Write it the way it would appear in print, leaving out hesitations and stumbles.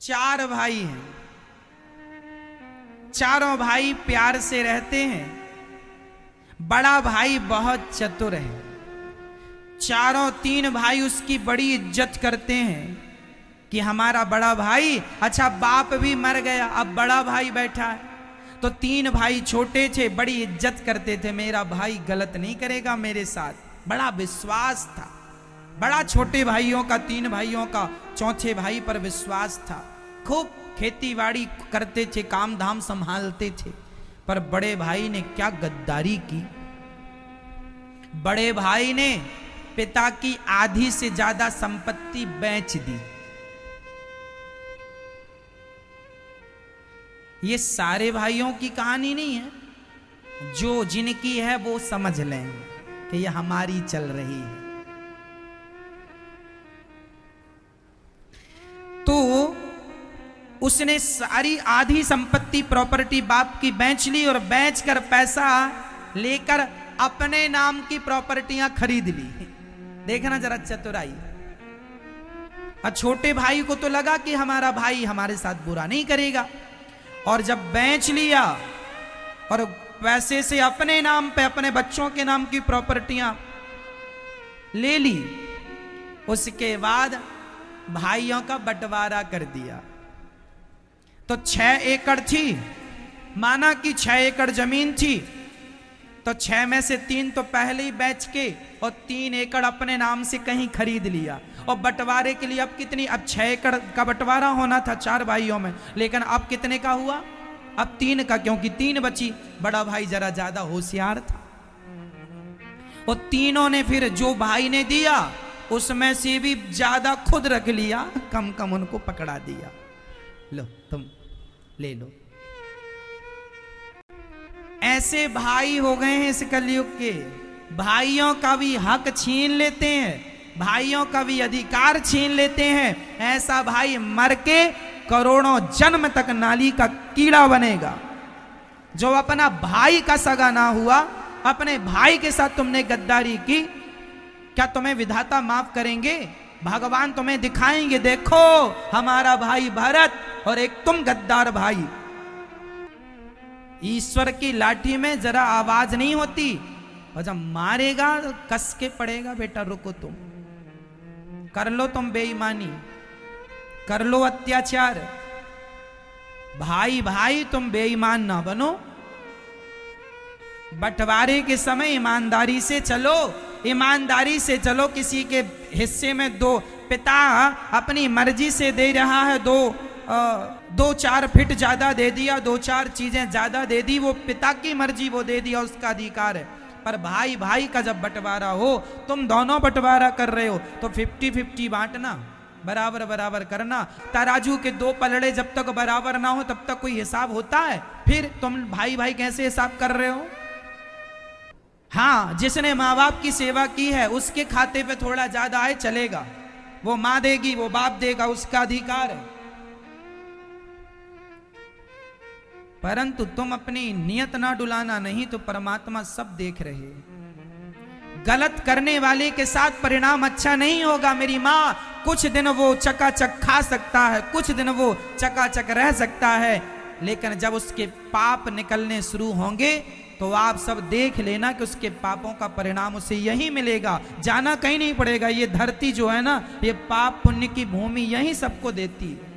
चार भाई हैं, चारों भाई प्यार से रहते हैं। बड़ा भाई बहुत चतुर है, चारों तीन भाई उसकी बड़ी इज्जत करते हैं कि हमारा बड़ा भाई, अच्छा बाप भी मर गया अब बड़ा भाई बैठा है, तो तीन भाई छोटे थे, बड़ी इज्जत करते थे, मेरा भाई गलत नहीं करेगा मेरे साथ, बड़ा विश्वास था। बड़ा छोटे भाइयों का, तीन भाइयों का चौथे भाई पर विश्वास था। खूब खेती बाड़ी करते थे, काम धाम संभालते थे। पर बड़े भाई ने क्या गद्दारी की। बड़े भाई ने पिता की आधी से ज्यादा संपत्ति बेच दी। ये सारे भाइयों की कहानी नहीं है, जो जिनकी है वो समझ लेंगे कि ये हमारी चल रही है। तो उसने सारी आधी संपत्ति प्रॉपर्टी बाप की बेच ली और बेचकर पैसा लेकर अपने नाम की प्रॉपर्टियां खरीद ली। देखना जरा चतुराई। और छोटे भाई को तो लगा कि हमारा भाई हमारे साथ बुरा नहीं करेगा, और जब बेच लिया और पैसे से अपने नाम पे, अपने बच्चों के नाम की प्रॉपर्टियां ले ली, उसके बाद भाइयों का बंटवारा कर दिया। तो 6 एकड़ थी, माना कि 6 एकड़ जमीन थी, तो 6 में से 3 तो पहले ही बेच के और 3 एकड़ अपने नाम से कहीं खरीद लिया। और बंटवारे के लिए अब कितनी, अब 6 एकड़ का बंटवारा होना था 4 भाइयों में, लेकिन अब कितने का हुआ, अब 3 का, क्योंकि 3 बची। बड़ा भाई जरा ज्यादा होशियार था, और तीनों ने फिर जो भाई ने दिया उसमें से भी ज्यादा खुद रख लिया, कम कम उनको पकड़ा दिया, लो तुम ले लो। ऐसे भाई हो गए हैं इस कलयुग के। भाइयों का भी हक छीन लेते हैं, भाइयों का भी अधिकार छीन लेते हैं। ऐसा भाई मर के करोड़ों जन्म तक नाली का कीड़ा बनेगा। जो अपना भाई का सगा ना हुआ, अपने भाई के साथ तुमने गद्दारी की, क्या तुम्हें विधाता माफ करेंगे? भगवान तुम्हें दिखाएंगे, देखो हमारा भाई भरत और एक तुम गद्दार भाई। ईश्वर की लाठी में जरा आवाज नहीं होती, और जब मारेगा तो कस के पड़ेगा, बेटा रुको, तुम कर लो, तुम बेईमानी कर लो, अत्याचार, भाई भाई तुम बेईमान ना बनो। बंटवारे के समय ईमानदारी से चलो, ईमानदारी से चलो। किसी के हिस्से में दो, पिता अपनी मर्जी से दे रहा है, 2-4 फीट ज्यादा दे दिया, 2-4 चीजें ज्यादा दे दी, वो पिता की मर्जी, वो दे दिया, उसका अधिकार है। पर भाई भाई का जब बंटवारा हो, तुम दोनों बंटवारा कर रहे हो, तो 50-50 बांटना, बराबर बराबर करना। तराजू के 2 पलड़े जब तक बराबर ना हो तब तक कोई हिसाब होता है? फिर तुम भाई भाई कैसे हिसाब कर रहे हो? हाँ, जिसने माँ बाप की सेवा की है उसके खाते पे थोड़ा ज्यादा आए चलेगा, वो माँ देगी, वो बाप देगा, उसका अधिकार है। परंतु तुम अपनी नियत ना डुलाना, नहीं तो परमात्मा सब देख रहे। गलत करने वाले के साथ परिणाम अच्छा नहीं होगा। मेरी माँ, कुछ दिन वो चकाचक खा सकता है, कुछ दिन वो चकाचक रह सकता है, लेकिन जब उसके पाप निकलने शुरू होंगे तो आप सब देख लेना कि उसके पापों का परिणाम उसे यही मिलेगा, जाना कहीं नहीं पड़ेगा। ये धरती जो है ना, ये पाप पुण्य की भूमि यही सबको देती है।